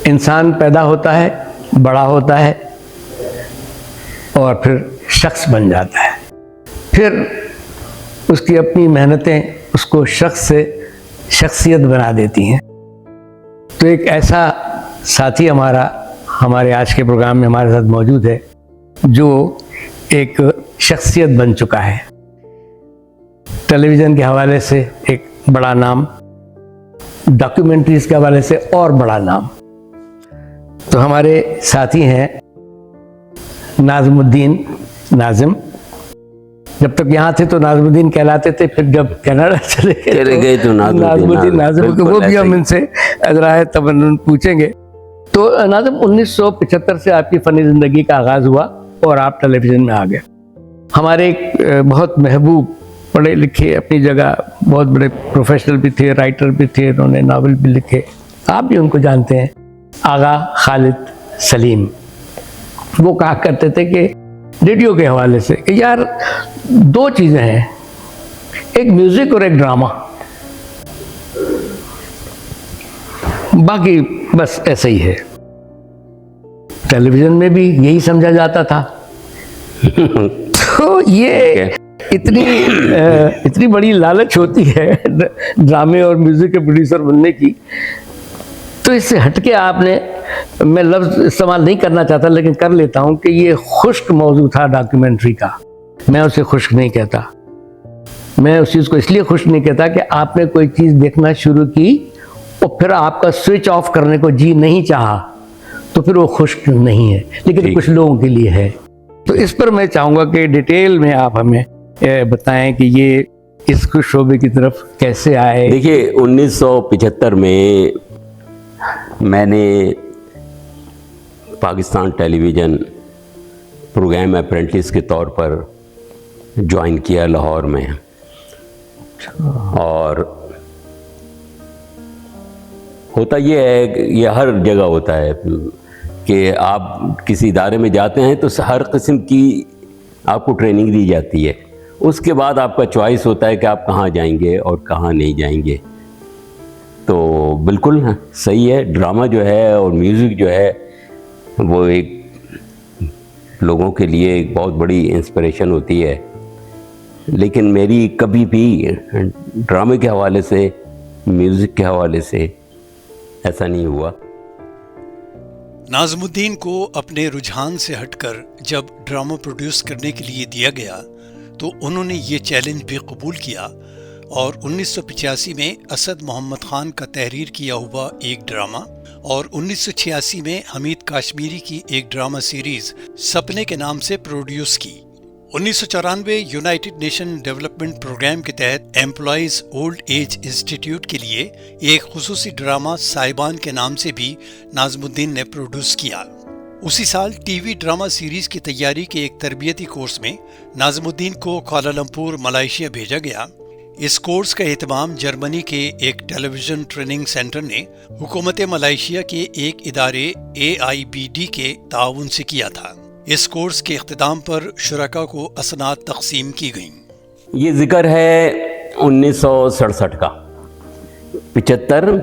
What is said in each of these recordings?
इंसान पैदा होता है, बड़ा होता है और फिर शख्स बन जाता है। फिर उसकी अपनी मेहनतें उसको शख्स से शख्सियत बना देती हैं। तो एक ऐसा साथी हमारे आज के प्रोग्राम में हमारे साथ मौजूद है जो एक शख्सियत बन चुका है। टेलीविज़न के हवाले से एक बड़ा नाम, डॉक्यूमेंट्रीज़ के हवाले से और बड़ा नाम। तो हमारे साथी हैं नाज़मुद्दीन नाज़िम। जब तक यहाँ थे तो नाज़मुद्दीन कहलाते थे, फिर जब कनाडा चले गए तो नाज़मुद्दीन नाज़िम, वो भी हम इनसे राय तमन्नुन पूछेंगे। तो नाज़िम, 1975 से आपकी फ़नी ज़िंदगी का आगाज़ हुआ और आप टेलीविज़न में आ गए। हमारे एक बहुत महबूब, पढ़े लिखे, अपनी जगह बहुत बड़े प्रोफेशनल भी थे, राइटर भी थे, उन्होंने नावल भी लिखे, आप भी उनको जानते हैं, आगा खालिद सलीम। वो कहा करते थे कि रेडियो के हवाले से कि यार दो चीज़ें हैं, एक म्यूज़िक और एक ड्रामा, बाकी बस ऐसे ही है। टेलीविज़न में भी यही समझा जाता था। तो ये इतनी बड़ी लालच होती है ड्रामे और म्यूज़िक के प्रोड्यूसर बनने की। तो इससे हटके आपने, मैं लफ्ज़ इस्तेमाल नहीं करना चाहता लेकिन कर लेता हूँ कि ये खुश्क मौजू था डॉक्यूमेंट्री का। मैं उसे खुश्क नहीं कहता, मैं उस चीज़ को इसलिए खुश्क नहीं कहता कि आपने कोई चीज़ देखना शुरू की और फिर आपका स्विच ऑफ करने को जी नहीं चाहा, तो फिर वो खुश्क नहीं है, लेकिन कुछ लोगों के लिए है। तो इस पर मैं चाहूँगा कि डिटेल में आप हमें बताएं कि ये इस शोबे की तरफ कैसे आए। देखिए, 1975 में मैंने पाकिस्तान टेलीविज़न प्रोग्राम अप्रेंटिस के तौर पर ज्वाइन किया लाहौर में। और होता ये है, ये हर जगह होता है कि आप किसी इदारे में जाते हैं तो हर किस्म की आपको ट्रेनिंग दी जाती है। उसके बाद आपका चॉइस होता है कि आप कहाँ जाएंगे और कहाँ नहीं जाएंगे। तो बिल्कुल सही है, ड्रामा जो है और म्यूज़िक जो है वो एक लोगों के लिए एक बहुत बड़ी इंस्पिरेशन होती है। लेकिन मेरी कभी भी ड्रामे के हवाले से, म्यूज़िक के हवाले से ऐसा नहीं हुआ। नाज़मुद्दीन को अपने रुझान से हटकर जब ड्रामा प्रोड्यूस करने के लिए दिया गया तो उन्होंने ये चैलेंज भी कबूल किया और 1985 में असद मोहम्मद खान का तहरीर किया हुआ एक ड्रामा और 1986 में हमीद काश्मीरी की एक ड्रामा सीरीज सपने के नाम से प्रोड्यूस की। 1994 यूनाइटेड नेशन डेवलपमेंट प्रोग्राम के तहत एम्प्लॉइज ओल्ड एज इंस्टीट्यूट के लिए एक खुसूसी ड्रामा साहिबान के नाम से भी नाज़मुद्दीन ने प्रोड्यूस किया। उसी साल टीवी ड्रामा सीरीज की तैयारी के एक तरबियती कोर्स में नाज़मुद्दीन को कुआलालंपुर मलेशिया भेजा गया। इस कोर्स का एहतमाम जर्मनी के एक टेलीविजन ट्रेनिंग सेंटर ने हुकूमत मलेशिया के एक इदारे AIBD के ताउन से किया था। इस कोर्स के इख्तिताम पर शुरका को असनाद तकसीम की गईं। ये जिक्र है 1967 का। 75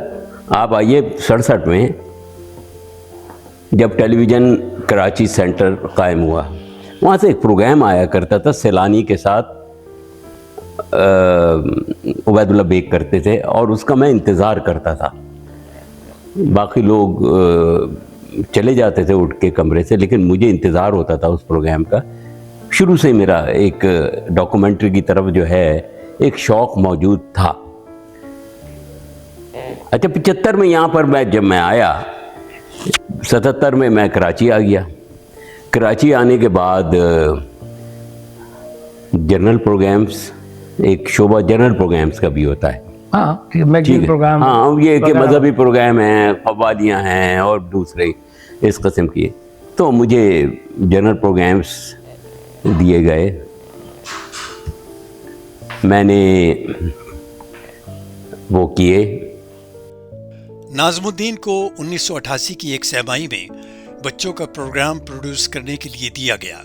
आप आइए, 67 में जब टेलीविज़न कराची सेंटर कायम हुआ, वहाँ से एक प्रोग्राम आया करता था, सैलानी के साथ उबैदुल्ला बेग करते थे और उसका मैं इंतज़ार करता था। बाकी लोग चले जाते थे उठ के कमरे से, लेकिन मुझे इंतज़ार होता था उस प्रोग्राम का। शुरू से मेरा एक डॉक्यूमेंट्री की तरफ जो है एक शौक़ मौजूद था। अच्छा, 75 में यहाँ पर जब मैं आया, 77 में मैं कराची आ गया। कराची आने के बाद जनरल प्रोग्राम्स, एक शोबा जनरल प्रोग्राम्स का भी होता है। हाँ, मैगज़ीन प्रोग्राम, हाँ, ये कि मजहबी प्रोग्राम हैं, कव्वालियाँ हैं और दूसरे इस किस्म की। तो मुझे जनरल प्रोग्राम्स दिए गए मैंने वो किए। नाज़मुद्दीन को 1988 की एक सहमाही में बच्चों का प्रोग्राम प्रोड्यूस करने के लिए दिया गया।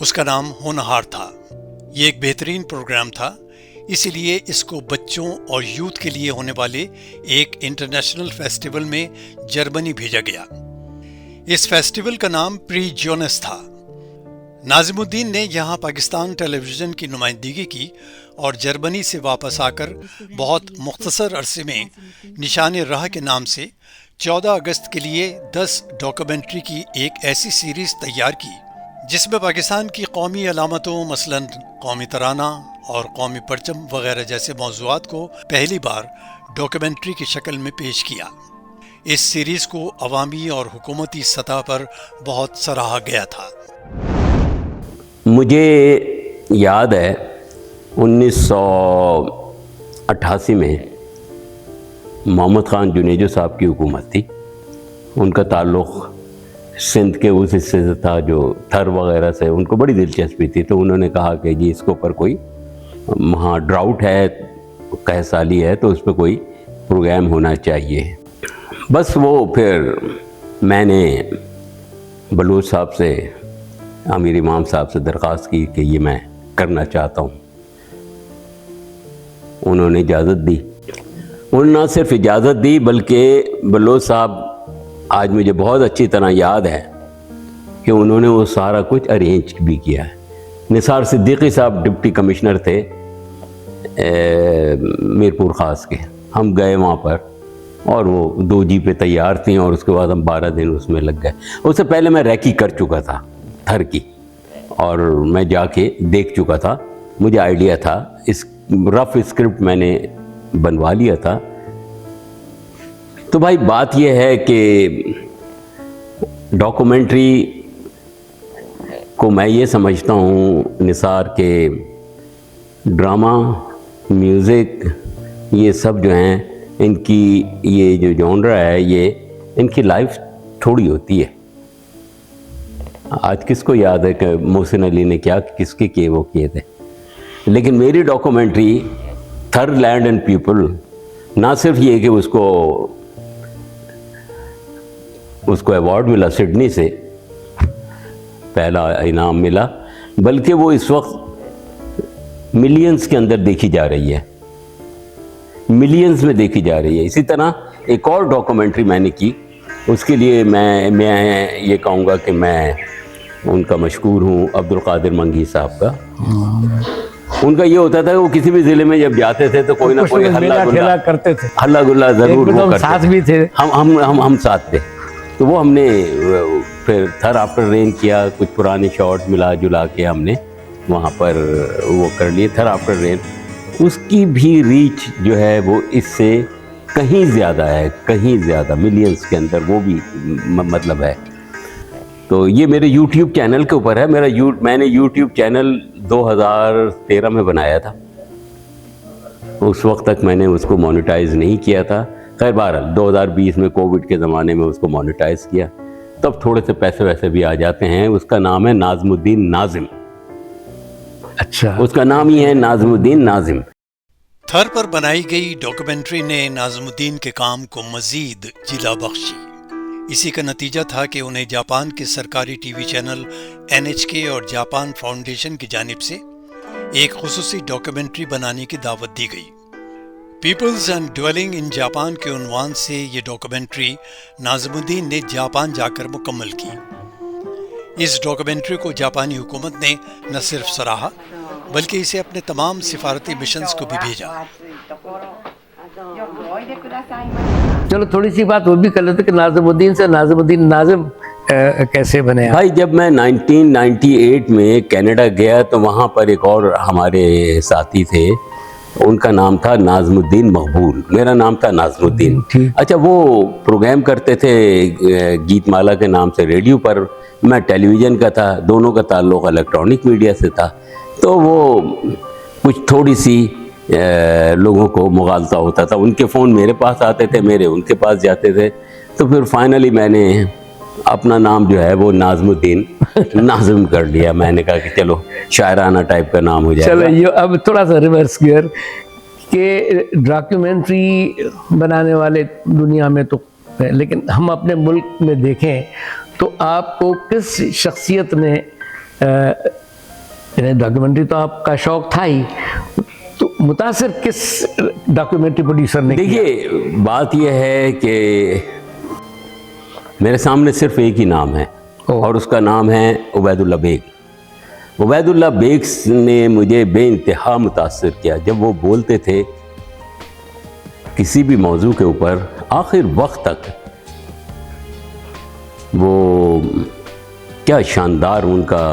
उसका नाम होनहार था। ये एक बेहतरीन प्रोग्राम था, इसीलिए इसको बच्चों और यूथ के लिए होने वाले एक इंटरनेशनल फेस्टिवल में जर्मनी भेजा गया। इस फेस्टिवल का नाम प्री जोनस था। नाज़मुद्दीन ने यहाँ पाकिस्तान टेलीविज़न की नुमाइंदगी की और जर्मनी से वापस आकर बहुत मुख्तसर अरसे में निशान राह के नाम से 14 अगस्त के लिए 10 डॉक्यूमेंट्री की एक ऐसी सीरीज़ तैयार की जिसमें पाकिस्तान की कौमी अलामतों मसलन कौमी तराना और कौमी परचम वगैरह जैसे मौज़ूआत को पहली बार डॉक्यूमेंट्री की शक्ल में पेश किया। इस सीरीज़ को अवामी और हुकूमती सतह पर बहुत सराहा गया था। मुझे याद है 1988 में मोहम्मद ख़ान जुनेजो साहब की हुकूमत थी। उनका ताल्लुक़ सिंध के उस हिस्से से था जो थर वगैरह से, उनको बड़ी दिलचस्पी थी। तो उन्होंने कहा कि जी इसके ऊपर कोई, वहाँ ड्राउट है, कहसाली है, तो उस पर कोई प्रोग्राम होना चाहिए। बस वो फिर मैंने बलूच साहब से, आमिर इमाम साहब से दरख्वास्त की कि ये मैं करना चाहता हूँ। उन्होंने इजाज़त दी। उन्होंने न सिर्फ इजाज़त दी बल्कि बलूच साहब, आज मुझे बहुत अच्छी तरह याद है कि उन्होंने वो सारा कुछ अरेंज भी किया है। निसार सिद्दीकी साहब डिप्टी कमिश्नर थे मीरपुर ख़ास के। हम गए वहाँ पर और वो 2 जीपें तैयार थी और उसके बाद हम 12 दिन उसमें लग गए। उससे पहले मैं रैकी कर चुका था थर की, और मैं जाके देख चुका था। मुझे आइडिया था, इस रफ स्क्रिप्ट मैंने बनवा लिया था। तो भाई बात यह है कि डॉक्यूमेंट्री को मैं ये समझता हूँ, निसार के ड्रामा, म्यूज़िक, ये सब जो हैं, इनकी ये जो जॉनरा है, ये इनकी लाइफ थोड़ी होती है। आज किसको याद है कि मोहसिन अली ने क्या किसके किए वो किए थे। लेकिन मेरी डॉक्यूमेंट्री थर लैंड एंड पीपल, ना सिर्फ ये कि उसको अवार्ड मिला, सिडनी से पहला इनाम मिला, बल्कि वो इस वक्त मिलियंस के अंदर देखी जा रही है, मिलियंस में देखी जा रही है। इसी तरह एक और डॉक्यूमेंट्री मैंने की, उसके लिए मैं ये कहूँगा कि मैं उनका मशकूर हूँ, अब्दुल कादिर मंगी साहब का। उनका ये होता था कि वो किसी भी ज़िले में जब जाते थे तो कोई ना कोई हल्ला गुल्ला करते थे, हल्ला गुल्ला ज़रूर वो करते, साथ भी थे। हम साथ थे। तो वो हमने फिर थर आफ्टर रेन किया, कुछ पुराने शॉट मिला जुला के हमने वहाँ पर वो कर लिए, थर आफ्टर रेन। उसकी भी रीच जो है वो इससे कहीं ज़्यादा है, कहीं ज़्यादा, मिलियंस के अंदर वो भी मतलब है। तो ये मेरे YouTube चैनल के ऊपर है। मैंने YouTube चैनल 2013 में बनाया था। उस वक्त तक मैंने उसको मोनेटाइज नहीं किया था। खैर बहरहाल 2020 में कोविड के ज़माने में उसको मोनेटाइज किया, तब थोड़े से पैसे वैसे भी आ जाते हैं। उसका नाम है नाज़मुद्दीन नाज़िम। अच्छा, उसका नाम ही है नाज़मुद्दीन नाज़िम। थर पर बनाई गई डॉक्यूमेंट्री ने नाज़मुद्दीन के काम को मजीद जिला बख्शी। इसी का नतीजा था कि उन्हें जापान के सरकारी टीवी चैनल NHK और जापान फाउंडेशन की जानिब से एक खुसूसी डॉक्यूमेंट्री बनाने की दावत दी गई। Peoples and dwelling in Japan के उन्वान से ये डॉक्यूमेंट्री नाज़मुद्दीन ने जापान जाकर मुकम्मल की। इस डॉक्यूमेंट्री को जापानी हुकूमत ने न सिर्फ सराहा बल्कि इसे अपने तमाम सिफारती मिशंस को भी भेजा। चलो थोड़ी सी बात वो भी कर लेते कि नाज़मुद्दीन से नाज़मुद्दीन नाज़िम कैसे बने आप? भाई जब मैं 1998 में कनाडा गया तो वहाँ पर एक और हमारे साथी थे, उनका नाम था नाज़मुद्दीन मकबूल, मेरा नाम था नाज़मुद्दीन। अच्छा, वो प्रोग्राम करते थे गीतमाला के नाम से रेडियो पर, मैं टेलीविज़न का था, दोनों का ताल्लुक़ इलेक्ट्रॉनिक मीडिया से था। तो वो कुछ थोड़ी सी लोगों को मुगालता होता था, उनके फ़ोन मेरे पास आते थे, मेरे उनके पास जाते थे। तो फिर फाइनली मैंने अपना नाम जो है वो नाज़मुद्दीन नाज़िम कर लिया। मैंने कहा कि चलो शायराना टाइप का नाम हो जाएगा। चलो ये अब थोड़ा सा रिवर्स गियर कि डॉक्यूमेंट्री बनाने वाले दुनिया में तो है, लेकिन हम अपने मुल्क में देखें तो आपको किस शख्सियत ने डॉक्यूमेंट्री तो आपका शौक था ही, तो मुतासिर किस डॉक्यूमेंट्री प्रोड्यूसर ने? देखिए बात यह है कि मेरे सामने सिर्फ एक ही नाम है और उसका नाम है उबैदुल्ला बेग। उबैदुल्ला बेग ने मुझे बेइंतहा मुतासिर किया। जब वो बोलते थे किसी भी मौजू के ऊपर आखिर वक्त तक, वो क्या शानदार उनका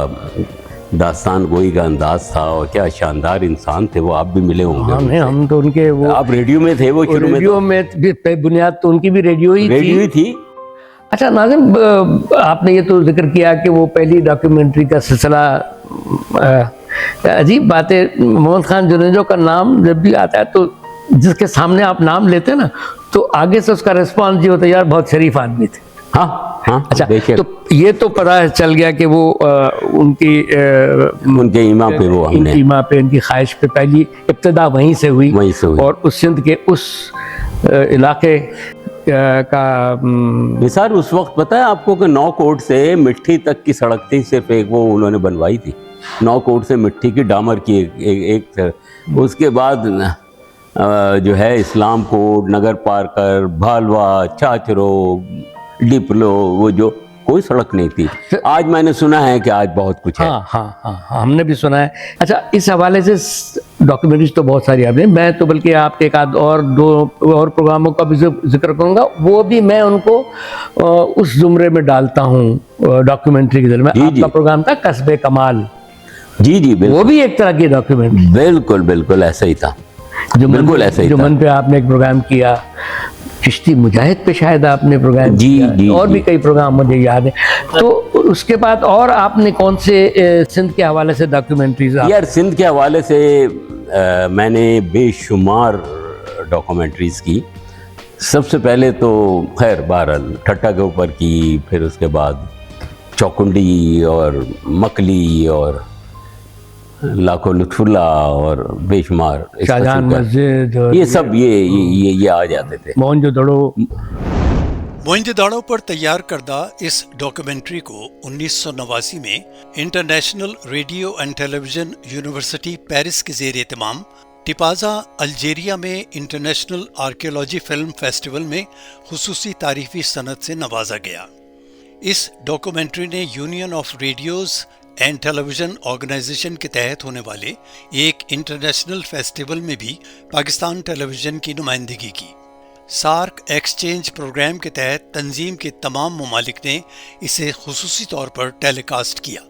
दास्तान गोई का अंदाज था और क्या शानदार इंसान थे वो। आप भी मिले होंगे। हम तो उनके वो, आप रेडियो में थे वो शुरू में? रेडियो में बुनियाद तो उनकी भी रेडियो ही थी। अच्छा नाज़िम, आपने ये तो जिक्र किया कि वो पहली डॉक्यूमेंट्री का सिलसिला, अजीब बात है, मोहम्मद खान जुनेजो का नाम जब भी आता है तो जिसके सामने आप नाम लेते हैं ना तो आगे से उसका रिस्पॉन्स ये होता है, यार बहुत शरीफ आदमी थे। हाँ अच्छा, तो ये तो पता चल गया कि वो उनके ईमा पे, वो हमने ईमा पे, उनकी ख्वाहिश पे पहली इब्तिदा वहीं से हुई और उस सिंध के उस इलाके का निसार उस वक्त पता है आपको कि 9 कोट से मिट्टी तक की सड़क थी, सिर्फ एक वो उन्होंने बनवाई थी। 9 कोट से मिट्टी की डामर की एक उसके बाद जो है इस्लाम कोट, नगर पार्कर, भालवा, चाचरो, डिपलो, वो जो कोई सड़क नहीं थी। आज मैंने सुना है कि आज बहुत कुछ है। हाँ, हमने भी सुना है। अच्छा, इस हवाले से डॉक्यूमेंट्रीज तो बहुत सारी आपने, मैं तो बल्कि आपके एक आध और 2 और प्रोग्रामों का भी जिक्र करूँगा, वो भी मैं उनको उस जुमरे में डालता हूँ डॉक्यूमेंट्री के में। आपका प्रोग्राम था कस्बे कमाल। जी, वो भी एक तरह की डॉक्यूमेंट्री। बिल्कुल ऐसा ही था। बिल्कुल ऐसा ही था। जुमन पे आपने एक प्रोग्राम किया, चिश्ती मुजाहिद पे शायद आपने प्रोग्राम किया, और भी कई प्रोग्राम मुझे याद है। तो उसके बाद और आपने कौन से सिंध के हवाले से डॉक्यूमेंट्रीज? यार सिंध के हवाले से मैंने बेशुमार डॉक्यूमेंट्रीज की। सबसे पहले तो खैर बहरहाल ठट्टा के ऊपर की, फिर उसके बाद चौकुंडी और मकली और लाखों लुत्फुल्ला और बेशुमार शाहजहां मस्जिद, ये सब ये आ जाते थे। मोइंजोदाड़ो पर तैयार करदा इस डॉक्यूमेंट्री को 1989 में international radio and television university Paris के ज़ेर एहतमाम टिपाजा अल्जीरिया में इंटरनेशनल आर्कियोलॉजी फिल्म फेस्टिवल में खुसूसी तारीफी सनद से नवाजा गया। इस डॉक्यूमेंट्री ने union of radios and television organization के तहत होने वाले एक इंटरनेशनल फेस्टिवल में भी पाकिस्तान टेलीविजन की नुमाइंदगी की। सार्क एक्सचेंज प्रोग्राम के तहत तंजीम के तमाम ममालिक ने इसे खुसूसी तौर पर टेलीकास्ट किया।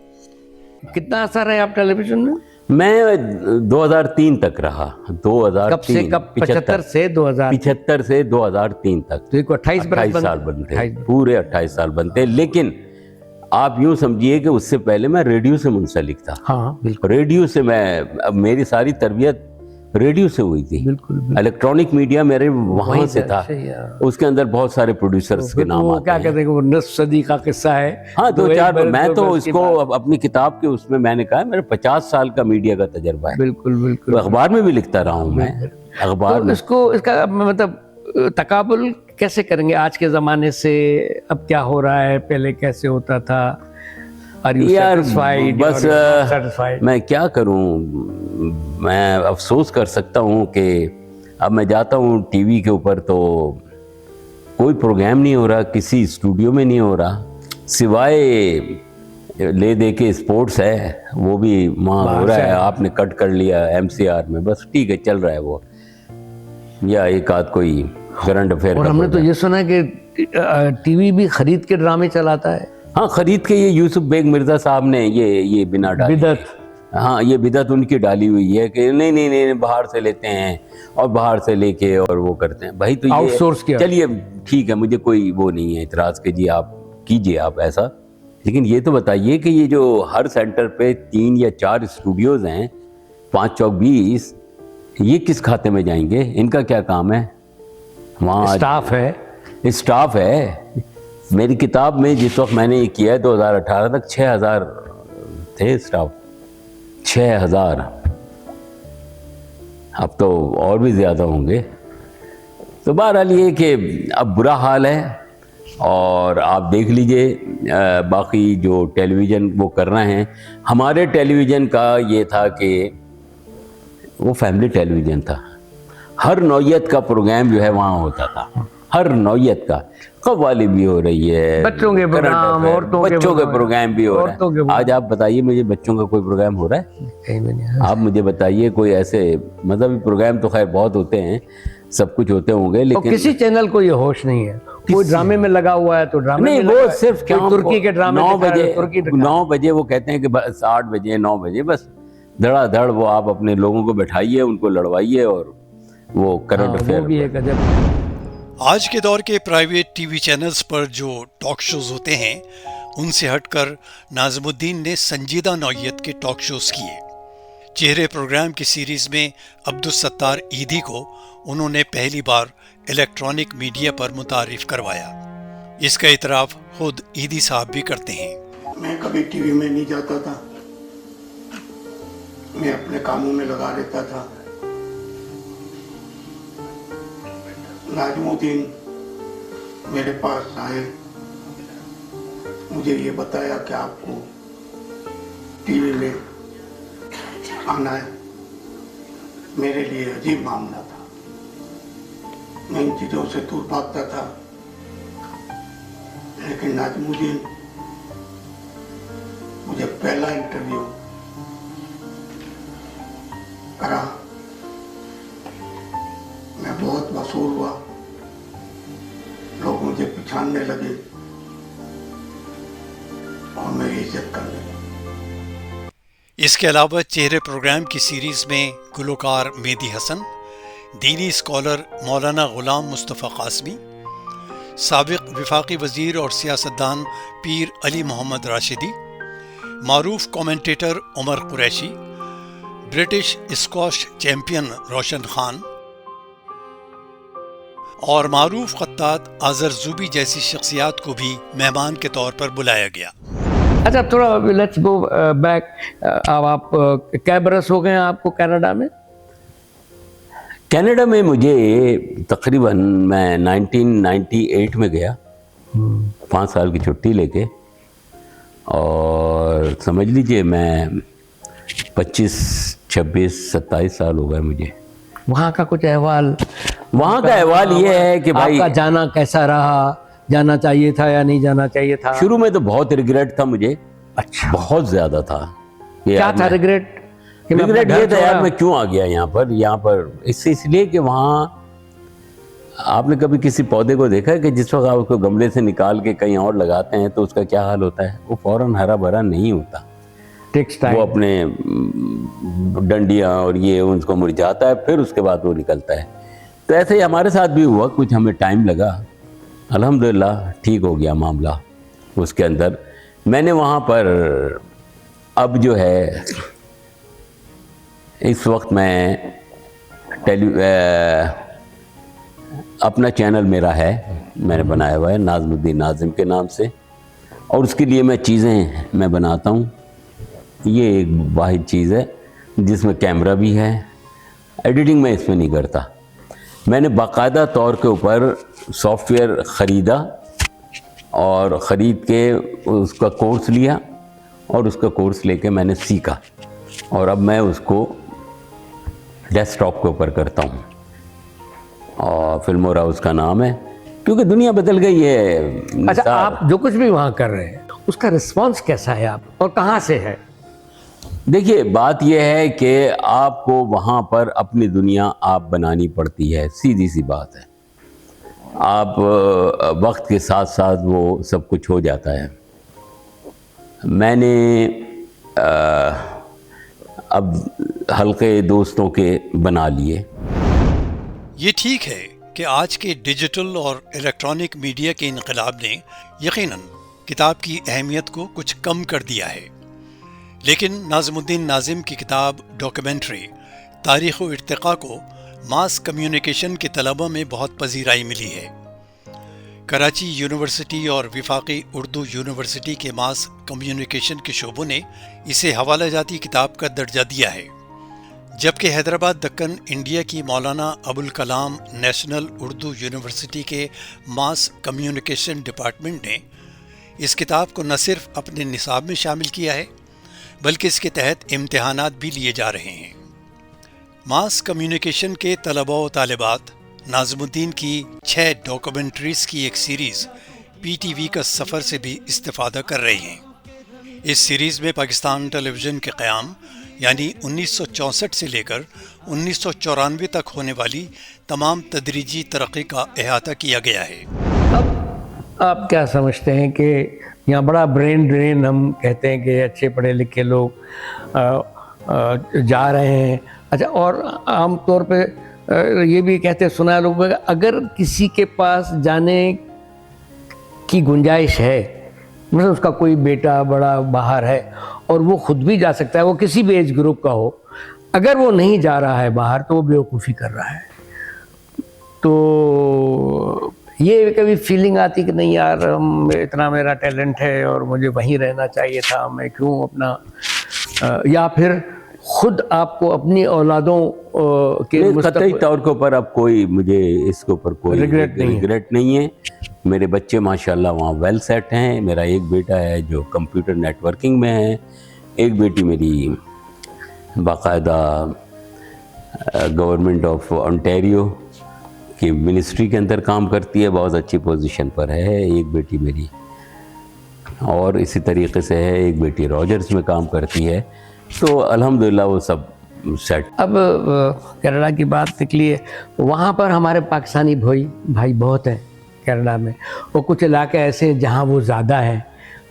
कितना असर है आप टेलीविजन में? मैं 2003 तक रहा। 2003 कब से कब? 75 से 2003 तक। तो 28 साल बनते, पूरे 28 साल बनते। लेकिन आप यूं समझिए कि उससे पहले मैं रेडियो से मुंसलिक था। हाँ बिल्कुल। रेडियो से मेरी सारी तरबियत रेडियो से हुई थी। बिल्कुल। इलेक्ट्रॉनिक मीडिया मेरे वहाँ से था। उसके अंदर बहुत सारे प्रोड्यूसर्स के नाम आते हैं। क्या कहते हैं वो नस्फ सदी का किस्सा है। हाँ, 2-4 मैं तो इसको अपनी किताब के उसमें मैंने कहा मेरे 50 साल का मीडिया का तजर्बा है। बिल्कुल। तो अखबार में भी लिखता रहा हूँ मैं, अखबार में। इसका मतलब तकाबुल कैसे करेंगे आज के ज़माने से? अब क्या हो रहा है, पहले कैसे होता था? यार बस मैं क्या करूं, मैं अफसोस कर सकता हूं कि अब मैं जाता हूं टीवी के ऊपर तो कोई प्रोग्राम नहीं हो रहा, किसी स्टूडियो में नहीं हो रहा, सिवाय ले दे के स्पोर्ट्स है वो भी वहाँ हो रहा है, आपने कट कर लिया MCR में, बस ठीक है चल रहा है वो, या एक आध कोई करंट अफेयर। और हमने तो ये सुना है कि टीवी भी खरीद के ड्रामे चलाता है। हाँ, खरीद के ये यूसुफ बेग मिर्जा साहब ने ये बिना डाली बिदत। हाँ, ये बिदत उनकी डाली हुई है कि नहीं बाहर से लेते हैं और बाहर से लेके और वो करते हैं। भाई तो आउटसोर्स किया। चलिए ठीक है, मुझे कोई वो नहीं है इतराज़ के जी, आप कीजिए आप ऐसा, लेकिन ये तो बताइए कि ये जो हर सेंटर पे 3 या 4 स्टूडियोज हैं, 5 चौक 20, ये किस खाते में जाएंगे? इनका क्या काम है? वहाँ स्टाफ है, मेरी किताब में जिस वक्त मैंने ये किया है 2018 तक 6000 थे स्टाफ, 6000। अब तो और भी ज़्यादा होंगे। तो बहरहाल ये कि अब बुरा हाल है। और आप देख लीजिए बाकी जो टेलीविज़न वो कर रहे हैं, हमारे टेलीविज़न का ये था कि वो फैमिली टेलीविज़न था। हर नौइयत का प्रोग्राम जो है वहाँ होता था, हर नौइयत का। कव्वाली भी हो रही है, बच्चों के प्रोग्राम, औरतों बच्चों के प्रोग्राम भी हो रहे हैं। आज आप बताइए मुझे, बच्चों का कोई प्रोग्राम हो रहा है? कहीं भी नहीं। आप मुझे बताइए कोई ऐसे मजहबी प्रोग्राम तो खैर बहुत होते हैं, सब कुछ होते होंगे, लेकिन किसी चैनल को ये होश नहीं है। कोई ड्रामे में लगा हुआ है तो ड्रामे नहीं, में वो सिर्फ क्या तुर्की के ड्रामे 9 बजे वो कहते हैं कि बस 8 बजे 9 बजे बस धड़ाधड़ वो आप अपने लोगों को बैठाइए, उनको लड़वाइए और वो करंट अफेयर। वो भी एक अजब। आज के दौर के प्राइवेट टीवी चैनल्स पर जो टॉक शोज होते हैं, उनसे हटकर नाज़िमुद्दीन ने संजीदा नौइयत के टॉक शोज किए। चेहरे प्रोग्राम की सीरीज में अब्दुस सत्तार ईदी को उन्होंने पहली बार इलेक्ट्रॉनिक मीडिया पर मुतारिफ करवाया। इसका इतराफ खुद ईदी साहब भी करते हैं। मैं कभी टीवी में नहीं जाता था, मैं अपने कामों में लगा रहता था। नाज़िमुद्दीन मेरे पास आए, मुझे ये बताया कि आपको टीवी में आना है। मेरे लिए अजीब मामला था, मैं इन चीज़ों से दूर भागता था। लेकिन नाज़िमुद्दीन मुझे पहला इंटरव्यू करा, मैं बहुत मशहूर हुआ, लोग मुझे पहचानने लगे और मेरी इज्जत करने लगे। इसके अलावा चेहरे प्रोग्राम की सीरीज में गुलकार मेहदी हसन, दीनी स्कॉलर मौलाना गुलाम मुस्तफ़ा कासमी, साबिक विफाकी वजीर और सियासतदान पीर अली मोहम्मद राशिदी, मारूफ commentator Umar Qureshi, British squash champion Roshan Khan और मारूफ खत्तात आज़र ज़ूबी जैसी शख्सियात को भी मेहमान के तौर पर बुलाया गया। अच्छा, थोड़ा लेट्स गो बैक। अब आप क्या बरस हो गए हैं आपको कनाडा में? कनाडा में मुझे तकरीबन मैं 1998 में गया, 5 साल की छुट्टी लेके, और समझ लीजिए मैं 25, 26, 27 साल हो गए मुझे। वहाँ का कुछ अहवाल? वहाँ का अहवाल ये है कि भाई आपका जाना कैसा रहा, जाना चाहिए था या नहीं जाना चाहिए था? शुरू में तो बहुत रिग्रेट था मुझे। अच्छा, बहुत ज़्यादा था। क्या था रिग्रेट? रिग्रेट ये था यार मैं क्यों आ गया यहाँ पर इसलिए कि वहाँ आपने कभी किसी पौधे को देखा है कि जिस वक्त आप उसको गमले से निकाल के कहीं और लगाते हैं तो उसका क्या हाल होता है? वो फौरन हरा भरा नहीं होता, वो अपने डंडियाँ और ये उनको मुरझाता है, फिर उसके बाद वो निकलता है। तो ऐसे ही हमारे साथ भी हुआ, कुछ हमें टाइम लगा, अल्हम्दुलिल्लाह ठीक हो गया मामला। उसके अंदर मैंने वहाँ पर अब जो है इस वक्त मैं अपना चैनल मेरा है, मैंने बनाया हुआ है नाज़िमुद्दीन नाज़िम के नाम से, और उसके लिए मैं चीज़ें मैं बनाता हूँ। ये एक वाहिद चीज़ है जिसमें कैमरा भी है, एडिटिंग मैं इसमें नहीं करता। मैंने बाकायदा तौर के ऊपर सॉफ्टवेयर ख़रीदा और ख़रीद के उसका कोर्स लिया और उसका कोर्स लेके मैंने सीखा, और अब मैं उसको डेस्कटॉप के ऊपर करता हूँ, और फिल्मोरा उसका नाम है, क्योंकि दुनिया बदल गई है। अच्छा, आप जो कुछ भी वहाँ कर रहे हैं उसका रिस्पांस कैसा है आप और कहाँ से है? देखिए, बात यह है कि आपको वहाँ पर अपनी दुनिया आप बनानी पड़ती है, सीधी सी बात है। आप वक्त के साथ साथ वो सब कुछ हो जाता है। मैंने अब हल्के दोस्तों के बना लिए। ये ठीक है कि आज के डिजिटल और इलेक्ट्रॉनिक मीडिया के इनकलाब ने यकीनन किताब की अहमियत को कुछ कम कर दिया है, लेकिन नाज़िमुद्दीन नाज़िम की किताब डॉक्यूमेंट्री तारीख़ व इर्तिक़ा को मास कम्युनिकेशन के तलबा में बहुत पजीराई मिली है। कराची यूनिवर्सिटी और विफाकी उर्दू यूनिवर्सिटी के मास कम्युनिकेशन के शोबों ने इसे हवाला जाती किताब का दर्जा दिया है, जबकि हैदराबाद दक्कन इंडिया की मौलाना अबुल कलाम नेशनल उर्दू यूनिवर्सिटी के मास कम्युनिकेशन डिपार्टमेंट ने इस किताब को न सिर्फ अपने निसाब में शामिल किया है, बल्कि इसके तहत इम्तिहानात भी लिए जा रहे हैं। मास कम्युनिकेशन के तलबा व तालिबात नाज़मुद्दीन की 6 डॉक्यूमेंट्रीज़ की एक सीरीज़ PTV का सफ़र से भी इस्तिफ़ादा कर रहे हैं। इस सीरीज़ में पाकिस्तान टेलीविज़न के क़याम यानी 1964 से लेकर 1994 तक होने वाली तमाम तदरीजी तरक्की का अहाता किया गया है। अब आप क्या समझते हैं कि यहाँ बड़ा ब्रेन ड्रेन, हम कहते हैं कि अच्छे पढ़े लिखे लोग जा रहे हैं। अच्छा, और आमतौर पे ये भी कहते हैं, सुना है लोग, अगर किसी के पास जाने की गुंजाइश है, मतलब उसका कोई बेटा बड़ा बाहर है और वो खुद भी जा सकता है, वो किसी भी एज ग्रुप का हो, अगर वो नहीं जा रहा है बाहर तो वो बेवकूफ़ी कर रहा है। तो ये कभी फीलिंग आती कि नहीं यार, हम इतना मेरा टैलेंट है और मुझे वहीं रहना चाहिए था, मैं क्यों अपना, या फिर खुद आपको अपनी औलादों के कतई तौर के ऊपर अब कोई, मुझे इसके ऊपर कोई रिग्रेट नहीं है। मेरे बच्चे माशाल्लाह वहाँ वेल सेट हैं। मेरा एक बेटा है जो कंप्यूटर नेटवर्किंग में है, एक बेटी मेरी बाकायदा गवर्नमेंट ऑफ ओंटारियो की मिनिस्ट्री के अंदर काम करती है, बहुत अच्छी पोजीशन पर है। एक बेटी मेरी और इसी तरीके से है, एक बेटी रॉजर्स में काम करती है। तो अल्हम्दुलिल्लाह वो सब सेट। अब कनाडा की बात निकली है, वहाँ पर हमारे पाकिस्तानी भाई बहुत हैं कनाडा में, और कुछ इलाके ऐसे हैं जहाँ वो ज़्यादा है।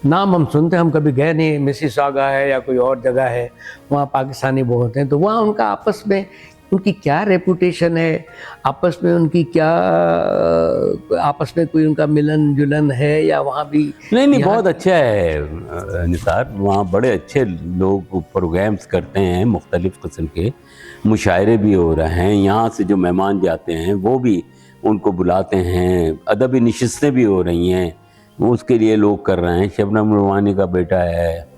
नाम हम सुनते हैं, हम कभी गए नहीं, मिसिसागा है या कोई और जगह है, वहाँ पाकिस्तानी बहुत हैं। तो वहाँ उनका आपस में उनकी क्या रेपुटेशन है, आपस में उनकी क्या, आपस में कोई उनका मिलन जुलन है या वहाँ भी? नहीं, बहुत अच्छा है निसार। वहाँ बड़े अच्छे लोग प्रोग्राम्स करते हैं, मुख्तलिफ़ किस्म के मुशायरे भी हो रहे हैं। यहाँ से जो मेहमान जाते हैं वो भी उनको बुलाते हैं, अदबी नशिस्तें भी हो रही हैं, उसके लिए लोग कर रहे हैं। शबनम नूरवानी का बेटा है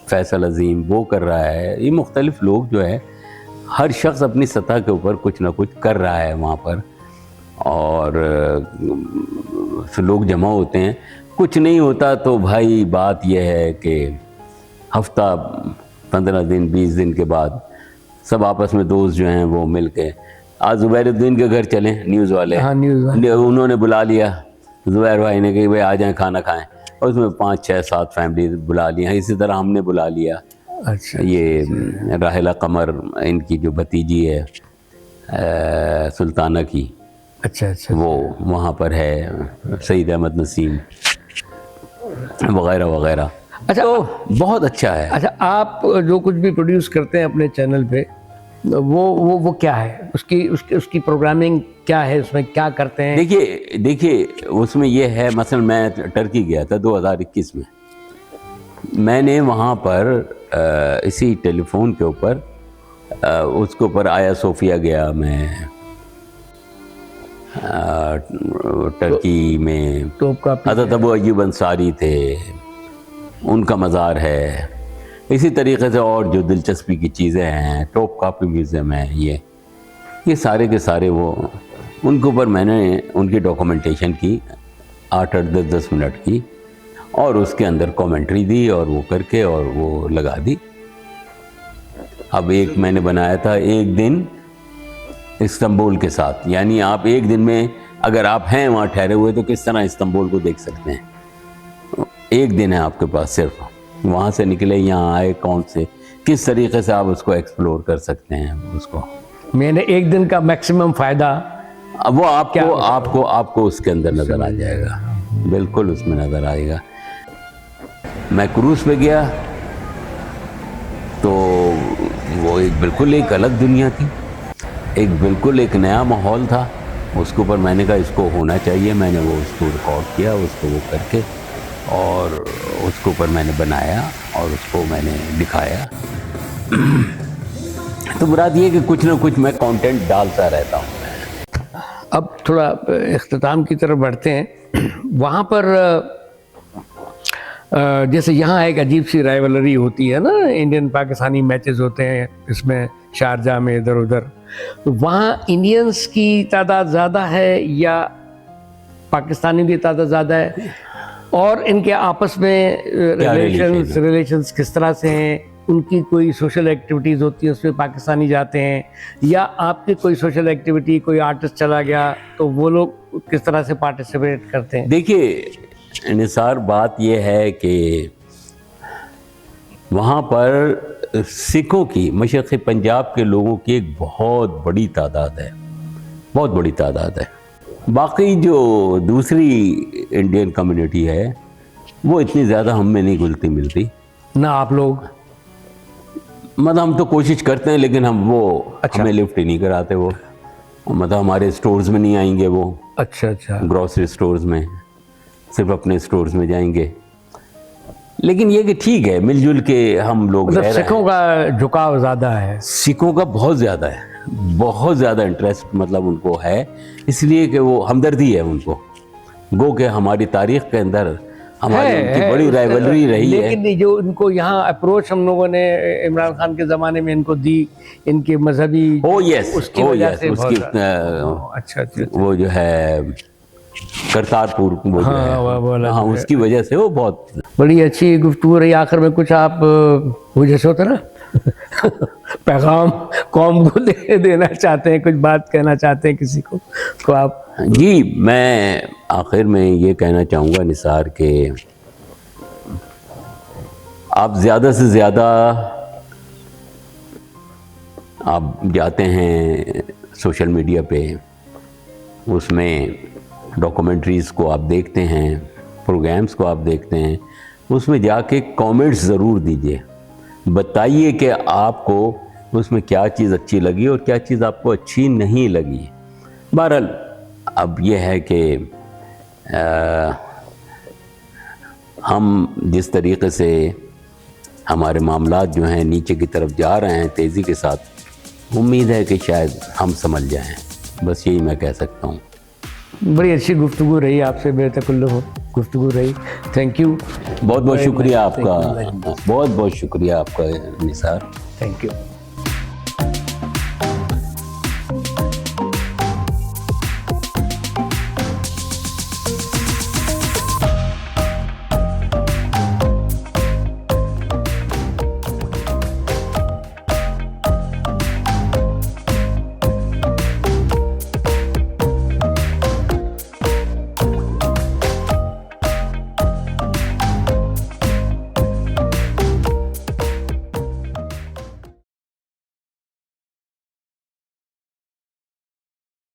फैसल अजीम, वो कर रहा है। ये मुख्तलिफ़ लोग जो है, हर शख्स अपनी सतह के ऊपर कुछ ना कुछ कर रहा है वहाँ पर, और लोग जमा होते हैं। कुछ नहीं होता तो भाई बात यह है कि हफ्ता 15 दिन 20 दिन के बाद सब आपस में दोस्त जो हैं वो मिल के, आज ज़ुबैरुद्दीन के घर चलें, न्यूज़ वाले, हाँ, उन्होंने बुला लिया ज़ुबैर भाई ने कि भाई आ जाएं खाना खाएं, और उसमें 5 6 7 फैमिली बुला ली हैं। इसी तरह हमने बुला लिया। अच्छा, ये राहिला कमर, इनकी जो भतीजी है सुल्ताना की, अच्छा, वो वहाँ पर है, सईद अहमद नसीम वगैरह वगैरह। अच्छा, तो बहुत अच्छा है। अच्छा, आप जो कुछ भी प्रोड्यूस करते हैं अपने चैनल पे, वो क्या है, उसकी प्रोग्रामिंग क्या है, उसमें क्या करते हैं? देखिए उसमें ये है, मसलन मैं टर्की गया था 2021 में, मैंने वहाँ पर इसी टेलीफोन के ऊपर उसके ऊपर आया सोफिया गया मैं, टर्की में तो हज़रत अबू अय्यूब अंसारी थे, उनका मज़ार है। इसी तरीके से और जो दिलचस्पी की चीज़ें हैं, टॉप कॉपी म्यूज़ियम है, ये सारे के सारे वो, उनके ऊपर मैंने उनकी डॉक्यूमेंटेशन की 8-8 10-10 मिनट की, और उसके अंदर कमेंट्री दी और वो करके और वो लगा दी। अब एक मैंने बनाया था, एक दिन इस्तांबुल के साथ, यानी आप एक दिन में अगर आप हैं वहाँ ठहरे हुए तो किस तरह इस्तांबुल को देख सकते हैं। एक दिन है आपके पास सिर्फ, वहाँ से निकले यहाँ आए, कौन से किस तरीके से आप उसको एक्सप्लोर कर सकते हैं उसको। मैंने एक दिन का मैक्सिमम फ़ायदा अब वो आपको उसके अंदर नज़र आ जाएगा, बिल्कुल उसमें नज़र आएगा। मैं क्रूज़ पे गया तो वो बिल्कुल एक अलग दुनिया थी, बिल्कुल एक नया माहौल था। उसके ऊपर मैंने कहा इसको होना चाहिए, मैंने वो उसको रिकॉर्ड किया, उसको वो करके और उसके ऊपर मैंने बनाया और उसको मैंने दिखाया। तो मुराद ये कि कुछ ना कुछ मैं कंटेंट डालता रहता हूँ। अब थोड़ा इख्तिताम की तरफ बढ़ते हैं। वहाँ पर जैसे यहाँ एक अजीब सी राइवलरी होती है ना, इंडियन पाकिस्तानी मैचेस होते हैं इसमें शारजाह में इधर उधर, तो वहाँ इंडियंस की तादाद ज़्यादा है या पाकिस्तानी की तादाद ज़्यादा है, और इनके आपस में रिलेशंस किस तरह से हैं, उनकी कोई सोशल एक्टिविटीज़ होती है उसमें पाकिस्तानी जाते हैं, या आपकी कोई सोशल एक्टिविटी, कोई आर्टिस्ट चला गया तो वो लोग किस तरह से पार्टिसिपेट करते हैं? देखिए निसार, बात ये है कि वहाँ पर सिखों की, मशरक़ी पंजाब के लोगों की एक बहुत बड़ी तादाद है, बहुत बड़ी तादाद है। बाकी जो दूसरी इंडियन कम्युनिटी है वो इतनी ज़्यादा हम में नहीं घुलती मिलती ना। आप लोग मतलब हम तो कोशिश करते हैं, लेकिन हम वो हमें लिफ्ट ही नहीं कराते वो, मतलब हमारे स्टोर्स में नहीं आएंगे वो। अच्छा। ग्रॉसरी स्टोर्स में, सिर्फ अपने स्टोर्स में जाएंगे। लेकिन ये कि ठीक है, मिलजुल के हम लोग मतलब सिखों का झुकाव ज़्यादा है, सिखों का बहुत ज़्यादा है, बहुत ज़्यादा इंटरेस्ट मतलब उनको है, इसलिए कि वो हमदर्दी है उनको, गो के हमारी तारीख के अंदर हमारी उनकी बड़ी राइवलरी रही है। लेकिन जो इनको यहाँ अप्रोच हम लोगों ने इमरान खान के ज़माने में इनको दी, इनके मजहबी उसकी वजह से उसकी अच्छा वो जो है करतारपुर वो जो है, हाँ उसकी वजह से वो बहुत बड़ी अच्छी गुफ्तगू रही। आखिर में कुछ आप वो जैसे होता ना पैगाम कौम को देना चाहते हैं, कुछ बात कहना चाहते हैं किसी को, तो आप? जी, मैं आखिर में ये कहना चाहूँगा निसार के आप ज़्यादा से ज़्यादा आप जाते हैं सोशल मीडिया पे, उसमें डॉक्यूमेंट्रीज़ को आप देखते हैं, प्रोग्राम्स को आप देखते हैं, उसमें जाके कमेंट्स ज़रूर दीजिए, बताइए कि आपको उसमें क्या चीज़ अच्छी लगी और क्या चीज़ आपको अच्छी नहीं लगी। बहरहाल अब यह है कि हम जिस तरीक़े से हमारे मामलात जो हैं नीचे की तरफ जा रहे हैं तेज़ी के साथ, उम्मीद है कि शायद हम समझ जाएं, बस यही मैं कह सकता हूँ। बड़ी अच्छी गुफ्तगू रही आपसे, बेतकल्लुफ़ गुफ्तगू रही। थैंक यू, बहुत बहुत शुक्रिया आपका, बहुत बहुत शुक्रिया आपका निसार। Thank you.